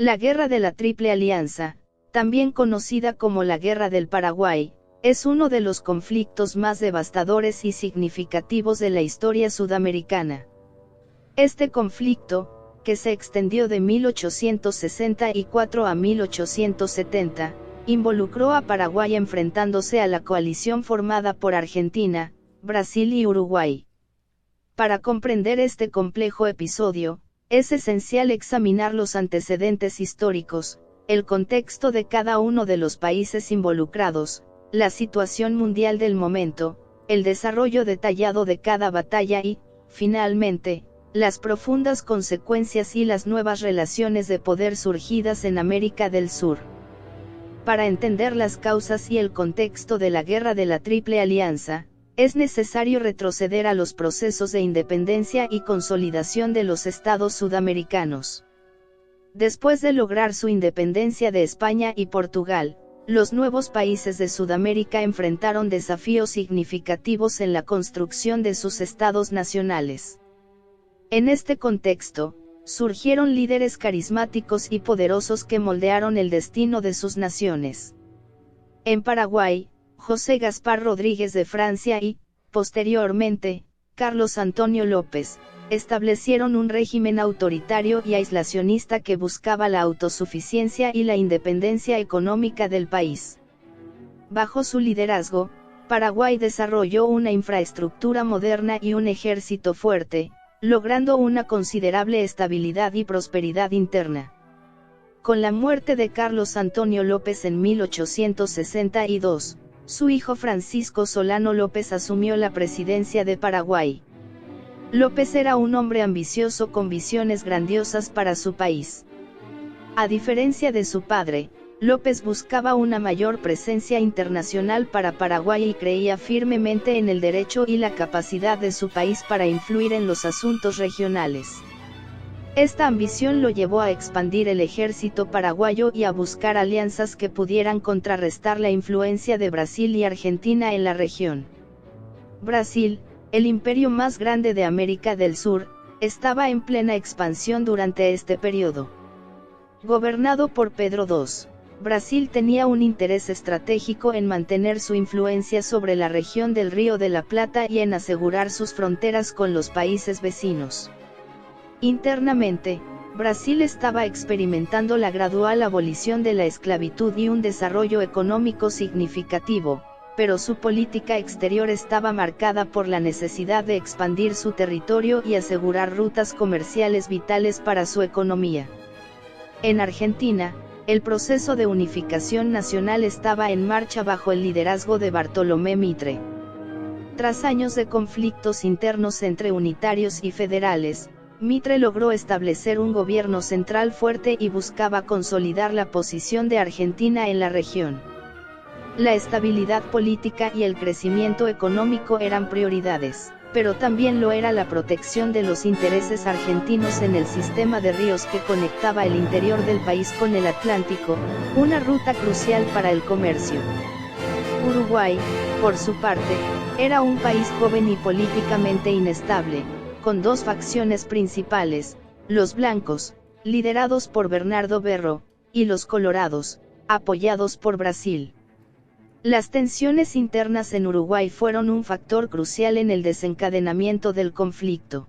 La Guerra de la Triple Alianza, también conocida como la Guerra del Paraguay, es uno de los conflictos más devastadores y significativos de la historia sudamericana. Este conflicto, que se extendió de 1864 a 1870, involucró a Paraguay enfrentándose a la coalición formada por Argentina, Brasil y Uruguay. Para comprender este complejo episodio, es esencial examinar los antecedentes históricos, el contexto de cada uno de los países involucrados, la situación mundial del momento, el desarrollo detallado de cada batalla y, finalmente, las profundas consecuencias y las nuevas relaciones de poder surgidas en América del Sur. Para entender las causas y el contexto de la Guerra de la Triple Alianza, es necesario retroceder a los procesos de independencia y consolidación de los estados sudamericanos. Después de lograr su independencia de España y Portugal, los nuevos países de Sudamérica enfrentaron desafíos significativos en la construcción de sus estados nacionales. En este contexto, surgieron líderes carismáticos y poderosos que moldearon el destino de sus naciones. En Paraguay, José Gaspar Rodríguez de Francia y, posteriormente, Carlos Antonio López, establecieron un régimen autoritario y aislacionista que buscaba la autosuficiencia y la independencia económica del país. Bajo su liderazgo, Paraguay desarrolló una infraestructura moderna y un ejército fuerte, logrando una considerable estabilidad y prosperidad interna. Con la muerte de Carlos Antonio López en 1862, su hijo Francisco Solano López asumió la presidencia de Paraguay. López era un hombre ambicioso con visiones grandiosas para su país. A diferencia de su padre, López buscaba una mayor presencia internacional para Paraguay y creía firmemente en el derecho y la capacidad de su país para influir en los asuntos regionales. Esta ambición lo llevó a expandir el ejército paraguayo y a buscar alianzas que pudieran contrarrestar la influencia de Brasil y Argentina en la región. Brasil, el imperio más grande de América del Sur, estaba en plena expansión durante este periodo. Gobernado por Pedro II, Brasil tenía un interés estratégico en mantener su influencia sobre la región del Río de la Plata y en asegurar sus fronteras con los países vecinos. Internamente, Brasil estaba experimentando la gradual abolición de la esclavitud y un desarrollo económico significativo, pero su política exterior estaba marcada por la necesidad de expandir su territorio y asegurar rutas comerciales vitales para su economía. En Argentina, el proceso de unificación nacional estaba en marcha bajo el liderazgo de Bartolomé Mitre. Tras años de conflictos internos entre unitarios y federales, Mitre logró establecer un gobierno central fuerte y buscaba consolidar la posición de Argentina en la región. La estabilidad política y el crecimiento económico eran prioridades, pero también lo era la protección de los intereses argentinos en el sistema de ríos que conectaba el interior del país con el Atlántico, una ruta crucial para el comercio. Uruguay, por su parte, era un país joven y políticamente inestable, con dos facciones principales, los blancos, liderados por Bernardo Berro, y los colorados, apoyados por Brasil. Las tensiones internas en Uruguay fueron un factor crucial en el desencadenamiento del conflicto.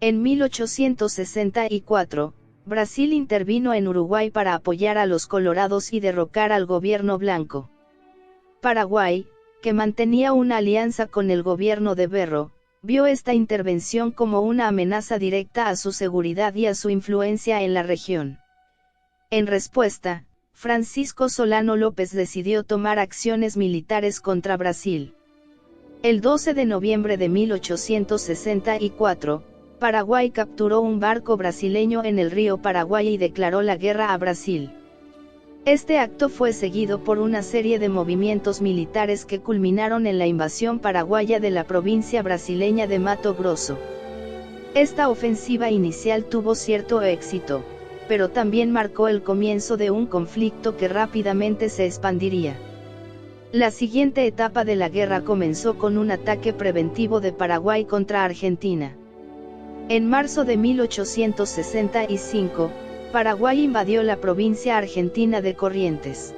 En 1864, Brasil intervino en Uruguay para apoyar a los colorados y derrocar al gobierno blanco. Paraguay, que mantenía una alianza con el gobierno de Berro, vio esta intervención como una amenaza directa a su seguridad y a su influencia en la región. En respuesta, Francisco Solano López decidió tomar acciones militares contra Brasil. El 12 de noviembre de 1864, Paraguay capturó un barco brasileño en el río Paraguay y declaró la guerra a Brasil. Este acto fue seguido por una serie de movimientos militares que culminaron en la invasión paraguaya de la provincia brasileña de Mato Grosso. Esta ofensiva inicial tuvo cierto éxito, pero también marcó el comienzo de un conflicto que rápidamente se expandiría. La siguiente etapa de la guerra comenzó con un ataque preventivo de Paraguay contra Argentina. En marzo de 1865, Paraguay invadió la provincia argentina de Corrientes.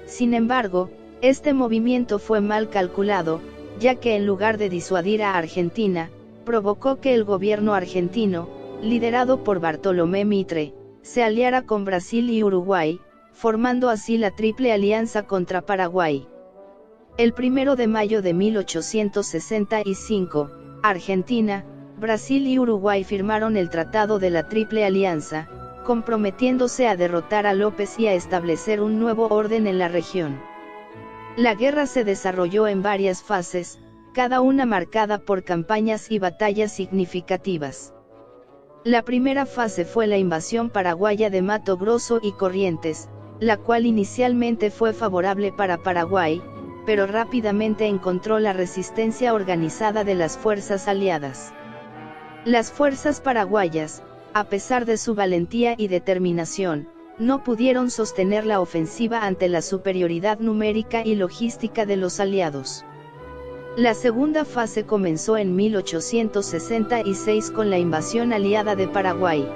Sin embargo, este movimiento fue mal calculado, ya que en lugar de disuadir a Argentina, provocó que el gobierno argentino, liderado por Bartolomé Mitre, se aliara con Brasil y Uruguay, formando así la Triple Alianza contra Paraguay. El 1 de mayo de 1865, Argentina, Brasil y Uruguay firmaron el Tratado de la Triple Alianza, comprometiéndose a derrotar a López y a establecer un nuevo orden en la región. La guerra se desarrolló en varias fases, cada una marcada por campañas y batallas significativas. La primera fase fue la invasión paraguaya de Mato Grosso y Corrientes, la cual inicialmente fue favorable para Paraguay, pero rápidamente encontró la resistencia organizada de las fuerzas aliadas. Las fuerzas paraguayas, a pesar de su valentía y determinación, no pudieron sostener la ofensiva ante la superioridad numérica y logística de los aliados. La segunda fase comenzó en 1866 con la invasión aliada de Paraguay.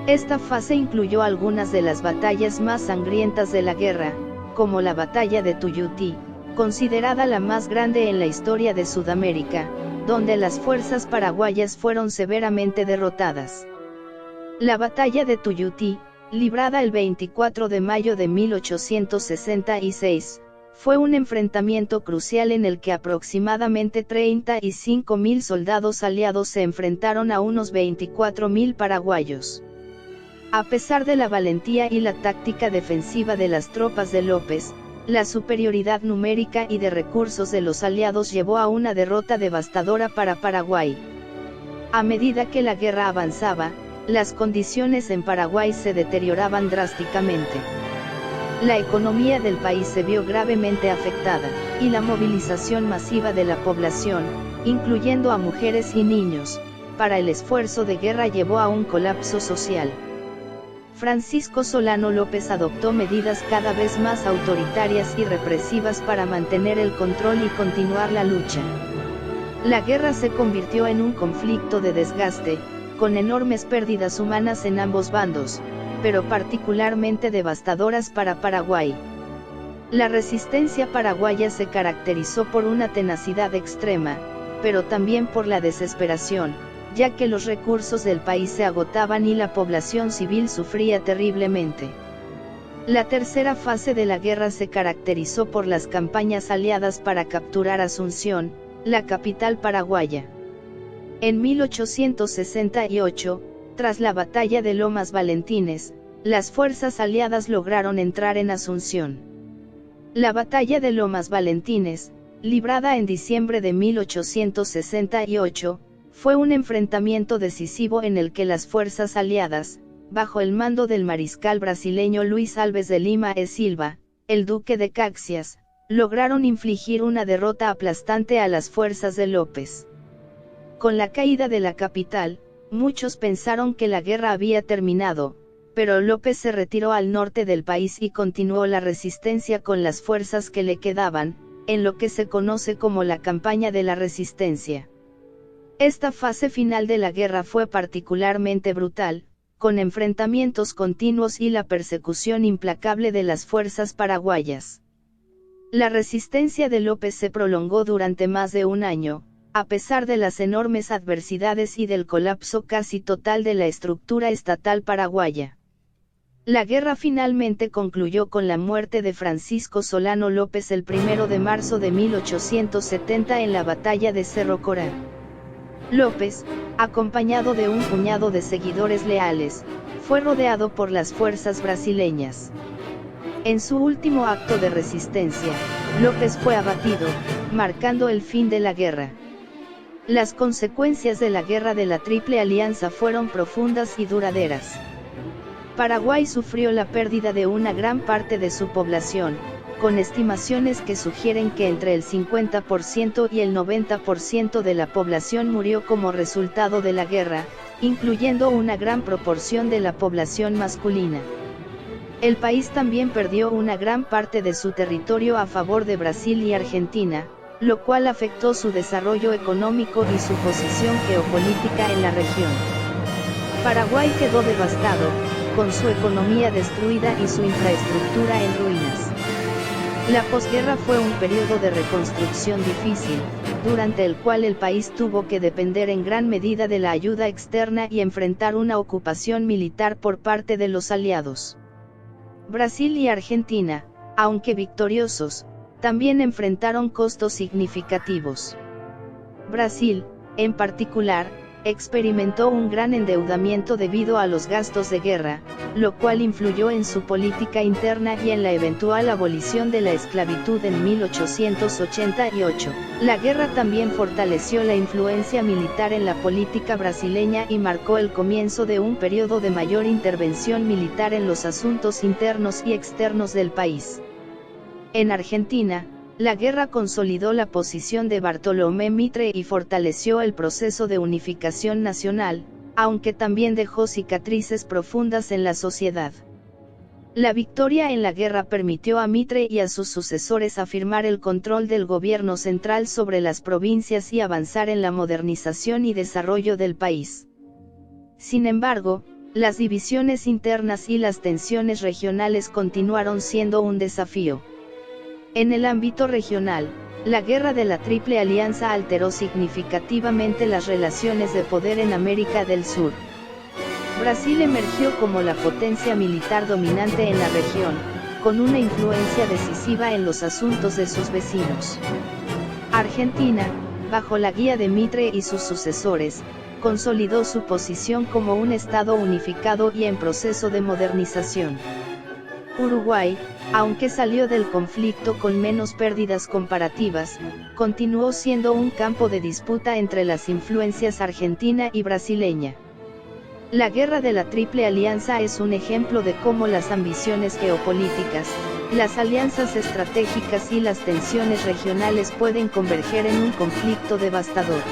Esta fase incluyó algunas de las batallas más sangrientas de la guerra, como la batalla de Tuyutí, considerada la más grande en la historia de Sudamérica, donde las fuerzas paraguayas fueron severamente derrotadas. La batalla de Tuyutí, librada el 24 de mayo de 1866, fue un enfrentamiento crucial en el que aproximadamente 35.000 soldados aliados se enfrentaron a unos 24.000 paraguayos. A pesar de la valentía y la táctica defensiva de las tropas de López, la superioridad numérica y de recursos de los aliados llevó a una derrota devastadora para Paraguay. A medida que la guerra avanzaba, las condiciones en Paraguay se deterioraban drásticamente. La economía del país se vio gravemente afectada, y la movilización masiva de la población, incluyendo a mujeres y niños, para el esfuerzo de guerra llevó a un colapso social. Francisco Solano López adoptó medidas cada vez más autoritarias y represivas para mantener el control y continuar la lucha. La guerra se convirtió en un conflicto de desgaste, con enormes pérdidas humanas en ambos bandos, pero particularmente devastadoras para Paraguay. La resistencia paraguaya se caracterizó por una tenacidad extrema, pero también por la desesperación, ya que los recursos del país se agotaban y la población civil sufría terriblemente. La tercera fase de la guerra se caracterizó por las campañas aliadas para capturar Asunción, la capital paraguaya. En 1868, tras la batalla de Lomas Valentines, las fuerzas aliadas lograron entrar en Asunción. La batalla de Lomas Valentines, librada en diciembre de 1868, fue un enfrentamiento decisivo en el que las fuerzas aliadas, bajo el mando del mariscal brasileño Luis Alves de Lima e Silva, el duque de Caxias, lograron infligir una derrota aplastante a las fuerzas de López. Con la caída de la capital, muchos pensaron que la guerra había terminado, pero López se retiró al norte del país y continuó la resistencia con las fuerzas que le quedaban, en lo que se conoce como la campaña de la resistencia. Esta fase final de la guerra fue particularmente brutal, con enfrentamientos continuos y la persecución implacable de las fuerzas paraguayas. La resistencia de López se prolongó durante más de un año, a pesar de las enormes adversidades y del colapso casi total de la estructura estatal paraguaya. La guerra finalmente concluyó con la muerte de Francisco Solano López el 1 de marzo de 1870 en la batalla de Cerro Corá. López, acompañado de un puñado de seguidores leales, fue rodeado por las fuerzas brasileñas. En su último acto de resistencia, López fue abatido, marcando el fin de la guerra. Las consecuencias de la guerra de la Triple Alianza fueron profundas y duraderas. Paraguay sufrió la pérdida de una gran parte de su población, con estimaciones que sugieren que entre el 50% y el 90% de la población murió como resultado de la guerra, incluyendo una gran proporción de la población masculina. El país también perdió una gran parte de su territorio a favor de Brasil y Argentina, lo cual afectó su desarrollo económico y su posición geopolítica en la región. Paraguay quedó devastado, con su economía destruida y su infraestructura en ruinas. La posguerra fue un periodo de reconstrucción difícil, durante el cual el país tuvo que depender en gran medida de la ayuda externa y enfrentar una ocupación militar por parte de los aliados. Brasil y Argentina, aunque victoriosos, también enfrentaron costos significativos. Brasil, en particular, experimentó un gran endeudamiento debido a los gastos de guerra, lo cual influyó en su política interna y en la eventual abolición de la esclavitud en 1888. La guerra también fortaleció la influencia militar en la política brasileña y marcó el comienzo de un periodo de mayor intervención militar en los asuntos internos y externos del país. En Argentina, la guerra consolidó la posición de Bartolomé Mitre y fortaleció el proceso de unificación nacional, aunque también dejó cicatrices profundas en la sociedad. La victoria en la guerra permitió a Mitre y a sus sucesores afirmar el control del gobierno central sobre las provincias y avanzar en la modernización y desarrollo del país. Sin embargo, las divisiones internas y las tensiones regionales continuaron siendo un desafío. En el ámbito regional, la guerra de la Triple Alianza alteró significativamente las relaciones de poder en América del Sur. Brasil emergió como la potencia militar dominante en la región, con una influencia decisiva en los asuntos de sus vecinos. Argentina, bajo la guía de Mitre y sus sucesores, consolidó su posición como un Estado unificado y en proceso de modernización. Uruguay, aunque salió del conflicto con menos pérdidas comparativas, continuó siendo un campo de disputa entre las influencias argentina y brasileña. La guerra de la Triple Alianza es un ejemplo de cómo las ambiciones geopolíticas, las alianzas estratégicas y las tensiones regionales pueden converger en un conflicto devastador.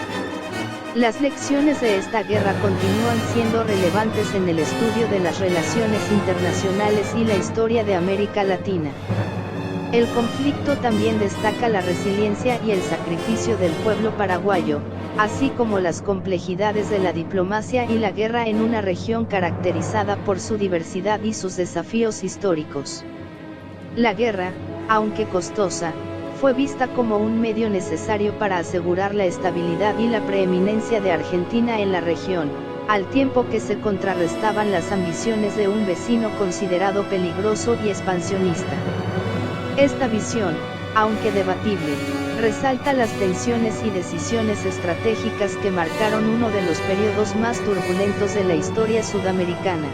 Las lecciones de esta guerra continúan siendo relevantes en el estudio de las relaciones internacionales y la historia de América Latina. El conflicto también destaca la resiliencia y el sacrificio del pueblo paraguayo, así como las complejidades de la diplomacia y la guerra en una región caracterizada por su diversidad y sus desafíos históricos. La guerra, aunque costosa, fue vista como un medio necesario para asegurar la estabilidad y la preeminencia de Argentina en la región, al tiempo que se contrarrestaban las ambiciones de un vecino considerado peligroso y expansionista. Esta visión, aunque debatible, resalta las tensiones y decisiones estratégicas que marcaron uno de los periodos más turbulentos de la historia sudamericana.